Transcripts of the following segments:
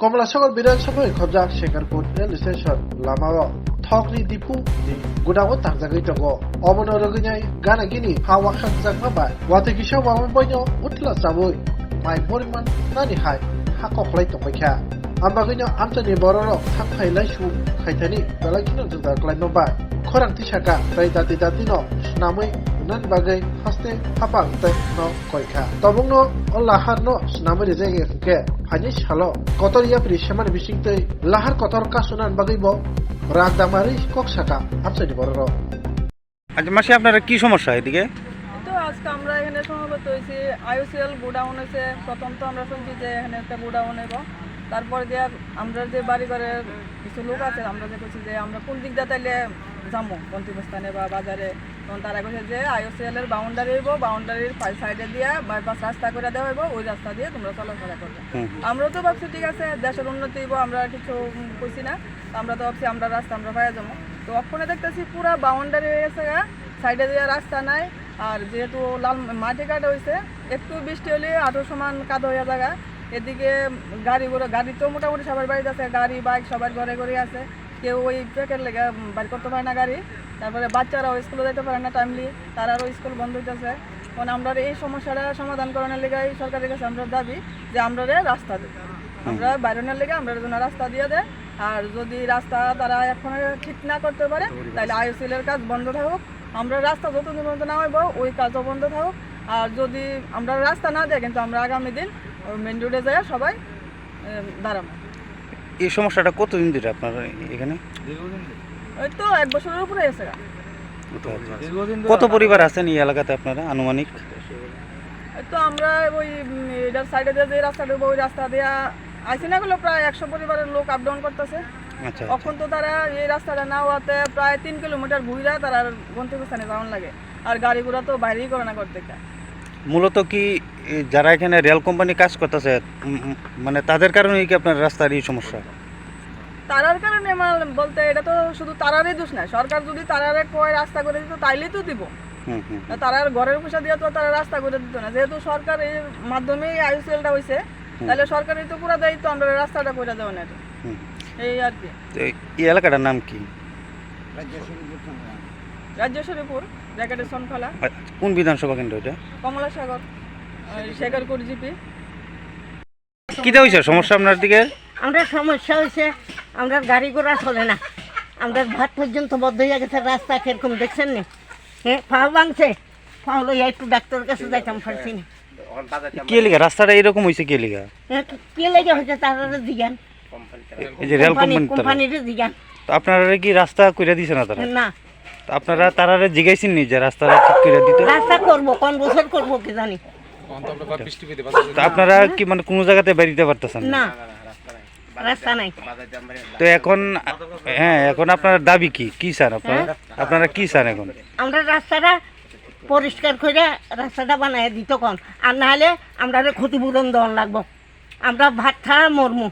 কমলাসাগর বিধানসভায় খবজাক Shekharpur rail station লামাও থকনি Dipu ni gudawo tarjagai tongo omono roginai gana gini hawa khakjak mabai wate kisa mama boino utla saboi mai boriman nani hai hakokhlai tongbaikha ambagino amtani bororok thangkhailai su khaitani belakino jada klaino bai khorang tisaka tai dati no snamai nan bagai haste hapang tai no koikha tobungno lahar no snamai rejege ke phani salo kotoria prisaman bisingtei lahar kotor kasunan bagaibo রাগদামারি কক্সাকা আমসাইডি বড় আজ মাসে আপনারা কি সমস্যা এদিকে? তো আজকে আমরা এখানে সমবেত হয়েছি আইওসিএল গোডাউন হয়েছে। প্রথম তো আমরা শুনছি যে এখানে একটা গোডাউন হইব, তারপর যে আমরা যে বাড়ি ঘরের কিছু লোক আছে আমরা যে করছি যে আমরা কোন দিক দিয়ে তাইলে যাবো গন্তব্যস্থানে বা বাজারে, তখন তারা কইছে যে আইওসিএল এর বাউন্ডারি হইব, বাউন্ডারির সাইডে দিয়ে বাইপাস রাস্তা করে দেওয়া হইব, ওই রাস্তা দিয়ে তোমরা চলাফেরা করবে। আমরাও তো ভাবছি ঠিক আছে দেশের উন্নতি হইব, আমরা কিছু কইছি না, আমরা তো ভাবছি আমরা রাস্তা আমরা পাইয়া যাবো। তো ওখানে দেখতেছি পুরা বাউন্ডারি হয়ে গেছে, সাইডে দিয়ে রাস্তা নাই। আর যেহেতু লাল মাটি কাটা হয়েছে, একটু বৃষ্টি হলে আঠো সমান কাদা হইয়া জায়গা। এদিকে গাড়ি তো মোটামুটি সবার বাড়িতে আছে, গাড়ি বাইক সবার ঘরে ঘরে আছে, কেউ ওই ট্রেকের লেগে বাড়ি করতে পারে না গাড়ি। তারপরে বাচ্চারাও স্কুলে যেতে পারে না টাইমলি, তারারও স্কুল বন্ধ হইতেছে। কারণ আমরা এই সমস্যাটা সমাধান করানোর লেগে সরকারের কাছে আমরা দাবি যে আমরা রাস্তা দিই, আমরা বাইরনের লেগে আমরা জন্য রাস্তা দিয়ে দেয়। আর যদি রাস্তা তারা এখন ঠিক না করতে পারে তাহলে আইওসিএল এর কাজ বন্ধ থাকুক, আমরা রাস্তা যতদিন পর্যন্ত না হইব ওই কাজও বন্ধ থাকুক। আর যদি আমরা রাস্তা না দেয় কিন্তু আমরা আগামী দিন মেন রোডে যাই সবাই দাঁড়াবো। এই সমস্যাটা কতদিন ধরে আপনার এখানে? ওই তো 1 বছরের উপরে এসে। কত পরিবার আছেন এই এলাকাতে আপনারা আনুমানিক? তো আমরা ওই এটার সাইডে দিয়ে যে রাস্তা দেবো ওই রাস্তা দিয়ে আইসি না গেলো প্রায় 100 পরিবারের লোক আপ ডাউন করতেছে। আচ্ছা, এখন তো তারা এই রাস্তাটা না হওয়াতে প্রায় 3 কিলোমিটার ঘুরে তারা গন্তব্যস্থানে যাওয়ান লাগে, আর গাড়ি ঘোড়া তো বাইরেই করে না করতে। মূলত কি যারা এখানে রেল কোম্পানি কাজ করতেছে মানে তাদের কারণেই কি আপনার রাস্তার এই সমস্যা? তারার কারণে বলতে এটা তো শুধু তারারই দোষ না, সরকার যদি তারারে কয় রাস্তা করে দিত তাইলেই তো দিব। তারার ঘরের পয়সা দিয়ে তো তারা রাস্তা করে দিত না, যেহেতু সরকার এর মাধ্যমে আইওসিএলটা হয়েছে তাহলে সরকারের তো পুরো দায়িত্ব আমরা রাস্তাটা করে দেওয়া না। এই আর কি। এই এলাকাটার নাম কি? রাজ্যেশ্বরীপুর জ্যাকেটের সনখালা। কোন বিধানসভা কেন্দ্র এটা? কমলাসাগর শেখারপুর জিপি। কিটা হয়েছে সমস্যা আপনার দিকে? আমরা সমস্যা হয়েছে, আমরা গাড়ি ঘোড়া চলে না, আমরা ভাত পর্যন্ত বদ্ধ হয়ে গেছে। রাস্তা কিরকম দেখছেন নি? হ্যাঁ, পাও ভাঙছে, পাও লইয়া একটু ডাক্তারের কাছে যাইতাম পারছি না। কে লিগা রাস্তাটা এরকম হয়েছে? কে লিগা? হ্যাঁ, কে লেগে হয়েছে তারা জিগান, এই যে রেল কোম্পানির জিগান। তো আপনারা কি রাস্তা কইরা দিছে না তারা? না, আপনারা তারারে জিগাইছেন নি যে রাস্তাটা ঠিক করে দিতে? রাস্তা করবো কোন বছর করবো কি জানি। তো আপনারা কি মানে কোনো জায়গাতে বেরিতে পারতেছেন না, রাস্তা নাই। তো এখন এখন আপনার দাবি কি কি চান আপনারা? আপনারা কি চান এখন? আমরা রাস্তাটা পরিষ্কার করে রাস্তাটা বানাই দিত কম, আর নাহলে আমরা ক্ষতিপূরণ দেওয়ার লাগবো। আমরা ভাত ছাড়া মরমু।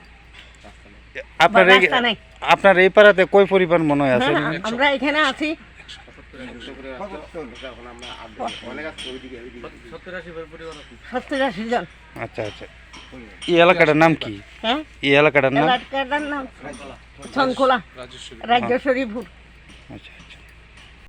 আপনার এই পাড়াতে কয় পরিবার মনে হয় আছে? আমরা এখানে আছি 70-80 জন। আচ্ছা আচ্ছা, এই এলাকাটার নাম কি? হ্যাঁ, এই এলাকাটার নাম শনখোলা, রাজ্যেশ্বরীপুর। আচ্ছা।